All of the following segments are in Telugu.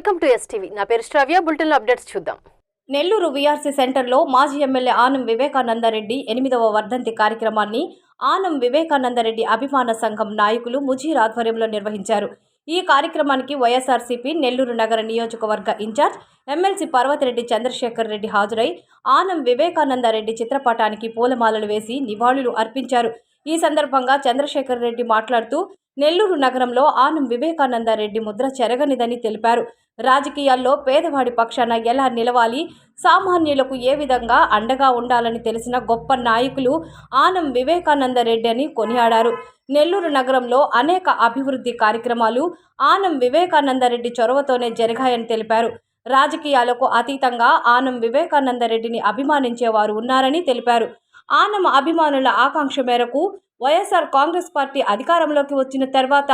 Welcome to STV. నా పేరు శ్రావ్య. బులెటిన్ అప్డేట్స్ చూద్దాం. నెల్లూరు వీఆర్సీ సెంటర్లో మాజీ ఎమ్మెల్యే ఆనం వివేకానందరెడ్డి 8వ వర్ధంతి కార్యక్రమాన్ని ఆనం వివేకానందరెడ్డి అభిమాన సంఘం నాయకులు ముజీర్ ఆధ్వర్యంలో నిర్వహించారు. ఈ కార్యక్రమానికి వైఎస్ఆర్సీపీ నెల్లూరు నగర నియోజకవర్గ ఇన్ఛార్జ్ ఎమ్మెల్సీ పర్వతిరెడ్డి చంద్రశేఖర్ రెడ్డి హాజరై ఆనం వివేకానందరెడ్డి చిత్రపటానికి పూలమాలలు వేసి నివాళులు అర్పించారు. ఈ సందర్భంగా చంద్రశేఖర్ రెడ్డి మాట్లాడుతూ నెల్లూరు నగరంలో ఆనం వివేకానందరెడ్డి ముద్ర చెరగనిదని తెలిపారు. రాజకీయాల్లో పేదవాడి పక్షాన ఎలా నిలవాలి, సామాన్యులకు ఏ విధంగా అండగా ఉండాలని తెలిసిన గొప్ప నాయకులు ఆనం వివేకానందరెడ్డి అని కొనియాడారు. నెల్లూరు నగరంలో అనేక అభివృద్ధి కార్యక్రమాలు ఆనం వివేకానందరెడ్డి చొరవతోనే జరిగాయని తెలిపారు. రాజకీయాలకు అతీతంగా ఆనం వివేకానందరెడ్డిని అభిమానించేవారు ఉన్నారని తెలిపారు. ఆనం అభిమానుల ఆకాంక్ష మేరకు వైఎస్ఆర్ కాంగ్రెస్ పార్టీ అధికారంలోకి వచ్చిన తర్వాత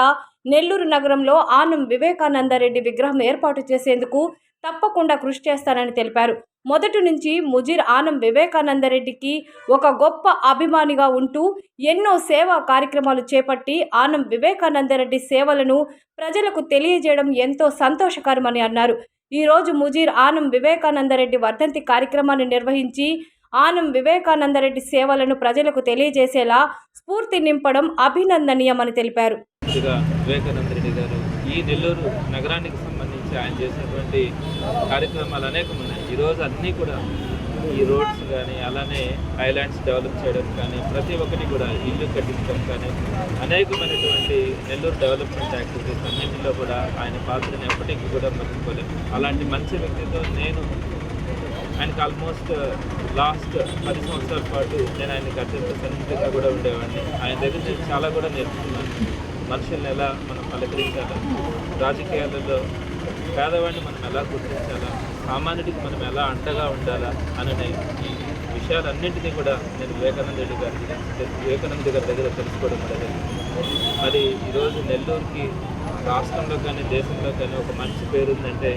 నెల్లూరు నగరంలో ఆనం వివేకానందరెడ్డి విగ్రహం ఏర్పాటు చేసేందుకు తప్పకుండా కృషి చేస్తానని తెలిపారు. మొదటి నుంచి ముజీర్ ఆనం వివేకానందరెడ్డికి ఒక గొప్ప అభిమానిగా ఉంటూ ఎన్నో సేవా కార్యక్రమాలు చేపట్టి ఆనం వివేకానందరెడ్డి సేవలను ప్రజలకు తెలియజేయడం ఎంతో సంతోషకరమని అన్నారు. ఈరోజు ముజీర్ ఆనం వివేకానందరెడ్డి వర్ధంతి కార్యక్రమాన్ని నిర్వహించి ఆనం వివేకానందరెడ్డి సేవలను ప్రజలకు తెలియజేసేలా స్ఫూర్తి నింపడం అభినందనీయమని తెలిపారు. వివేకానందరెడ్డి గారు ఈ నెల్లూరు నగరానికి సంబంధించి ఆయన చేసినటువంటి కార్యక్రమాలు అనేకం ఉన్నాయి. ఈరోజు అన్నీ కూడా ఈ రోడ్స్ కానీ, అలానే ఐలాండ్స్ డెవలప్ చేయడం కానీ, ప్రతి ఒక్కటి కూడా ఇల్లు కట్టించడం కానీ, అనేకమైనటువంటి నెల్లూరు డెవలప్మెంట్ యాక్టివిటీస్ అన్నింటిలో కూడా ఆయన పాత్రను ఎప్పటికీ కూడా మర్చిపోలేము. అలాంటి మంచి వ్యక్తితో నేను ఆయనకి ఆల్మోస్ట్ లాస్ట్ 10 సంవత్సరాల పాటు నేను ఆయనకి అత్యంత సన్నిహితంగా కూడా ఉండేవాడిని. ఆయన దగ్గర నేను చాలా కూడా నేర్చుకున్నాను. మనుషుల్ని ఎలా మనం పలకరించాలా, రాజకీయాలలో పేదవాడిని మనం ఎలా గుర్తించాలా, సామాన్యుడికి మనం ఎలా అండగా ఉండాలా అనే విషయాలన్నింటినీ కూడా నేను వివేకానంద గారి దగ్గర తెలుసుకోవడం జరిగింది. మరి ఈరోజు నెల్లూరుకి రాష్ట్రంలో కానీ దేశంలో కానీ ఒక మంచి పేరుందంటే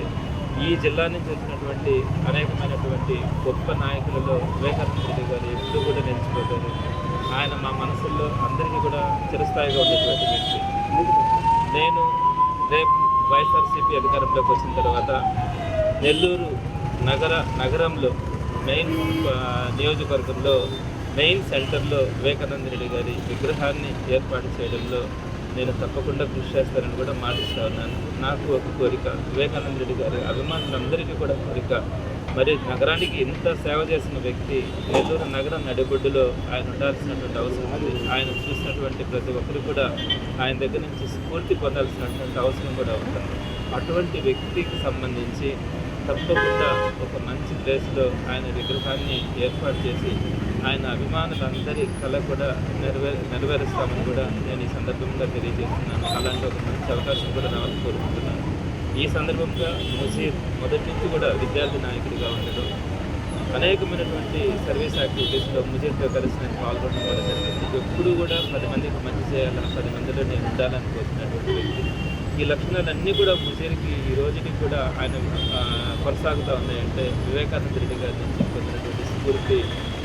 ఈ జిల్లా నుంచి వచ్చినటువంటి అనేకమైనటువంటి గొప్ప నాయకులలో వివేకానంద రెడ్డి గారు ఎప్పుడు కూడా నిలిచిపోతారు. ఆయన మా మనసుల్లో అందరికీ కూడా చిరస్థాయిగా ఉండేటువంటి వ్యక్తి. నేను రేపు వైఎస్ఆర్సీపీ అధికారంలోకి వచ్చిన తర్వాత నెల్లూరు నగరంలో మెయిన్ నియోజకవర్గంలో మెయిన్ సెంటర్లో వివేకానంద రెడ్డి గారి విగ్రహాన్ని ఏర్పాటు చేయడంలో నేను తప్పకుండా కృషి చేస్తానని కూడా మాటిస్తూ ఉన్నాను. నాకు ఒక కోరిక, వివేకానంద రెడ్డి గారి అభిమానులందరికీ కూడా కోరిక, మరి నగరానికి ఇంత సేవ చేసిన వ్యక్తి నెల్లూరు నగరం నడిబొడ్డులో ఆయన ఉండాల్సినటువంటి అవసరం ఉంది. ఆయన చూసినటువంటి ప్రతి ఒక్కరు కూడా ఆయన దగ్గర నుంచి స్ఫూర్తి పొందాల్సినటువంటి అవసరం కూడా ఉంటుంది. అటువంటి వ్యక్తికి సంబంధించి తప్పకుండా ఒక మంచి ప్లేస్లో ఆయన విగ్రహాన్ని ఏర్పాటు చేసి ఆయన అభిమానులందరి కళ కూడా నెరవేరుస్తామని కూడా నేను ఈ సందర్భంగా తెలియజేస్తున్నాను. అలాంటి ఒక మంచి అవకాశం కూడా రావాలని కోరుకుంటున్నాను. ఈ సందర్భంగా ముజీర్ మొదటి నుంచి కూడా విద్యార్థి నాయకుడిగా ఉండడం, అనేకమైనటువంటి సర్వీస్ యాక్టివిటీస్లో ముజీర్తో కలిసి నేను పాల్గొనడం కూడా జరిగింది. ఎప్పుడూ కూడా 10 మందికి మంచి చేయాలని, 10 మందిలో నేను ఉండాలని కోరుకున్నటువంటి వ్యక్తి. ఈ లక్షణాలన్నీ కూడా ముజీర్కి ఈ రోజుకి కూడా ఆయన కొనసాగుతూ ఉన్నాయంటే వివేకానంద రెడ్డి గారి నుంచి పొందినటువంటి స్ఫూర్తి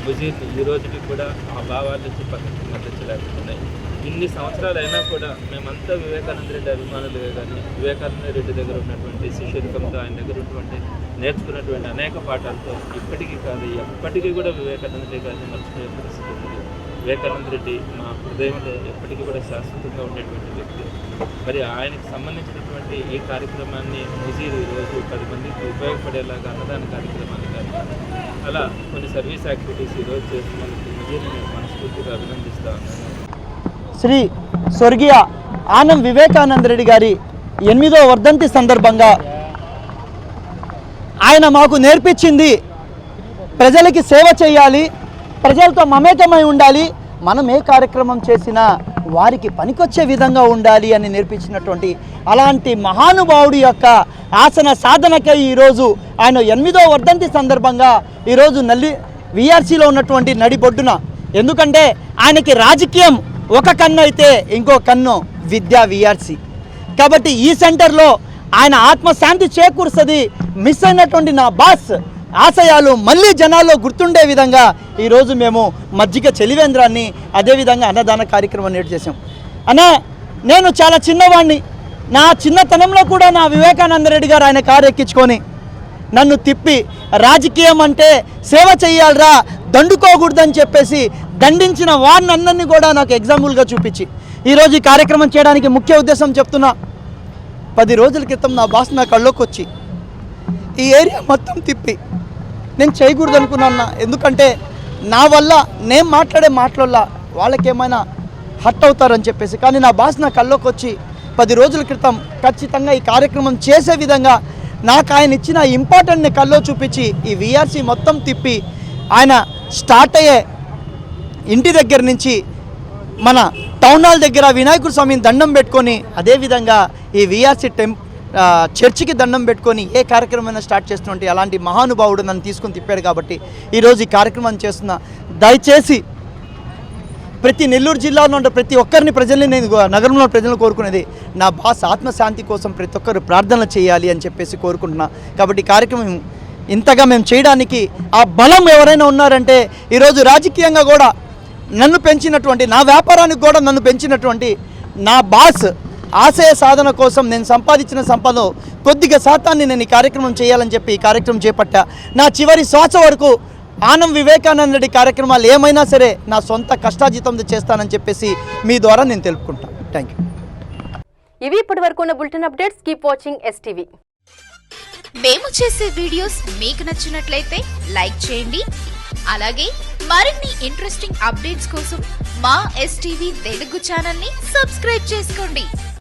ముజీర్ని ఈ రోజుకి కూడా ఆ భావాల నుంచి పక్కకి మద్దతించలేకపోతున్నాయి. ఇన్ని సంవత్సరాలు అయినా కూడా మేమంతా వివేకానంద రెడ్డి అభిమానులుగా కానీ, వివేకానంద రెడ్డి దగ్గర ఉన్నటువంటి శిష్యరికంతో ఆయన దగ్గర ఉన్నటువంటి నేర్చుకున్నటువంటి అనేక పాఠాలతో ఇప్పటికీ కాదు ఎప్పటికీ కూడా వివేకానంద రెడ్డి గారిని మర్చిపోయే పరిస్థితి ఉంది. వివేకానంద రెడ్డి మా హృదయంలో ఎప్పటికీ కూడా శాశ్వతంగా ఉండేటువంటి వ్యక్తి. మరి ఆయనకు సంబంధించినటువంటి ఈ కార్యక్రమాన్ని ముజీర్ ఈరోజు 10 మందికి ఉపయోగపడేలాగా అన్నదాన కార్యక్రమాలు కానీ, అలా కొన్ని సర్వీస్ యాక్టివిటీస్ ఈరోజు చేస్తున్నందుకు ముజీర్ని నేను మనస్ఫూర్తిగా అభినందిస్తూ ఉన్నాను. శ్రీ స్వర్గీయ ఆనం వివేకానందరెడ్డి గారి 8వ వర్ధంతి సందర్భంగా ఆయన మాకు నేర్పించింది ప్రజలకి సేవ చేయాలి, ప్రజలతో మమేకమై ఉండాలి, మనం ఏ కార్యక్రమం చేసినా వారికి పనికొచ్చే విధంగా ఉండాలి అని నేర్పించినటువంటి అలాంటి మహానుభావుడి యొక్క ఆసన సాధనకై ఈరోజు ఆయన 8వ వర్ధంతి సందర్భంగా ఈరోజు వీఆర్సీలో ఉన్నటువంటి నడిబొడ్డున, ఎందుకంటే ఆయనకి రాజకీయం ఒక కన్ను అయితే ఇంకో కన్ను విద్యా వీఆర్సీ కాబట్టి ఈ సెంటర్లో ఆయన ఆత్మశాంతి చేకూరుస్తుంది. మిస్ అయినటువంటి నా బాస్ ఆశయాలు మళ్ళీ జనాల్లో గుర్తుండే విధంగా ఈరోజు మేము మజ్జిగ చలివేంద్రాన్ని అదేవిధంగా అన్నదాన కార్యక్రమం నేర్చేసాం. అన్న, నేను చాలా చిన్నవాడిని, నా చిన్నతనంలో కూడా నా వివేకానంద రెడ్డి గారు ఆయన కారు ఎక్కించుకొని నన్ను తిప్పి రాజకీయం అంటే సేవ చెయ్యాలరా, దండుకోకూడదని చెప్పేసి దండించిన వారినందరినీ కూడా నాకు ఎగ్జాంపుల్గా చూపించి ఈరోజు ఈ కార్యక్రమం చేయడానికి ముఖ్య ఉద్దేశం చెప్తున్నా. 10 రోజుల క్రితం నా బాస్ నా కళ్ళలోకి వచ్చి ఈ ఏరియా మొత్తం తిప్పి నేను చేయకూడదు అనుకున్నాను. ఎందుకంటే నా వల్ల నేను మాట్లాడే మాటల వాళ్ళకేమైనా హర్ట్ అవుతారని చెప్పేసి. కానీ నా బాస్ నా కళ్ళలోకి వచ్చి 10 రోజుల క్రితం ఖచ్చితంగా ఈ కార్యక్రమం చేసే విధంగా నాకు ఆయన ఇచ్చిన ఇంపార్టెంట్ని కల్లో చూపించి ఈ వీఆర్సీ మొత్తం తిప్పి ఆయన స్టార్ట్ అయ్యే ఇంటి దగ్గర నుంచి మన టౌన్ హాల్ దగ్గర వినాయకుడు స్వామిని దండం పెట్టుకొని, అదేవిధంగా ఈ వీఆర్సీ చర్చికి దండం పెట్టుకొని ఏ కార్యక్రమం స్టార్ట్ చేస్తున్నట్టు అలాంటి మహానుభావుడు నన్ను తీసుకొని తిప్పాడు. కాబట్టి ఈరోజు ఈ కార్యక్రమం చేస్తున్నా. దయచేసి ప్రతి నెల్లూరు జిల్లాలో ఉండే ప్రతి ఒక్కరిని ప్రజల్ని, నేను నగరంలో ప్రజలను కోరుకునేది నా బాస్ ఆత్మశాంతి కోసం ప్రతి ఒక్కరు ప్రార్థనలు చేయాలి అని చెప్పేసి కోరుకుంటున్నా. కాబట్టి ఈ కార్యక్రమం ఇంతగా మేము చేయడానికి ఆ బలం ఎవరైనా ఉన్నారంటే ఈరోజు రాజకీయంగా కూడా నన్ను పెంచినటువంటి, నా వ్యాపారానికి కూడా నన్ను పెంచినటువంటి నా బాస్ ఆశయ సాధన కోసం నేను సంపాదించిన సంపద కొద్దిగా శాతాన్ని నేను ఈ కార్యక్రమం చేయాలని చెప్పి ఈ కార్యక్రమం చేపట్టా. నా చివరి శ్వాస వరకు ఆనం వివేకానంద రెడ్డి కార్యక్రమాలు ఏమైనా సరే నా సొంత కష్టార్జితంతో చేస్తానని చెప్పేసి మీ ద్వారా నేను తెలుపుకుంటాను. Thank you. ఇవి ఇప్పటి వరకు ఉన్న bulletin updates. Keep watching STV. మేము చేసే వీడియోస్ మీకు నచ్చినట్లయితే లైక్ చేయండి. అలాగే మరిన్ని ఇంట్రెస్టింగ్ అప్డేట్స్ కోసం మా STV తెలుగు ఛానల్ ని సబ్స్క్రైబ్ చేసుకోండి.